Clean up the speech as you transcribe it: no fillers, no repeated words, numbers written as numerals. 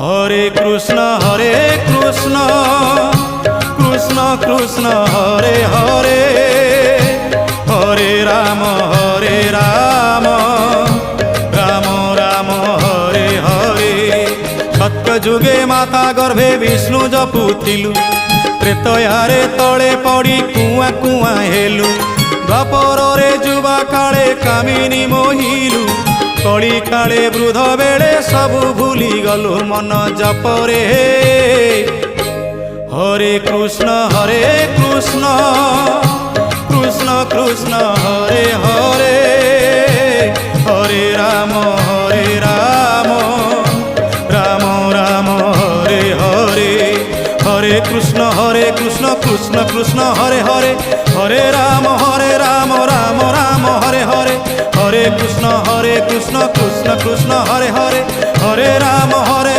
হরে কৃষ্ণ কৃষ্ণ কৃষ্ণ হরে হরে, হরে রাম রাম রাম হরে হরে। সত্য যুগে মাতা গর্ভে বিষ্ণু জপুଥିଲୁ, ତ୍ରେତୟାରେ ତଳେ ପଡ଼ି କୁଆଁ କୁଆଁ ହେଲୁ। ଦ୍ୱାପରରେ ଯୁବା କାଳେ କାମିନୀ ମୋହିଲୁ, କଳି କାଳେ ବୃଦ୍ଧ ବେଳେ ସବୁ ଭୁଲି ଗଲୁ ମନ ଜପରେ। হরে কৃষ্ণ কৃষ্ণ কৃষ্ণ হরে হরে, হরে রাম রাম রাম হরে হরে। হরে কৃষ্ণ কৃষ্ণ কৃষ্ণ হরে হরে, হরে রাম রাম রাম হরে হরে। হরে কৃষ্ণ কৃষ্ণ কৃষ্ণ হরে হরে, হরে রাম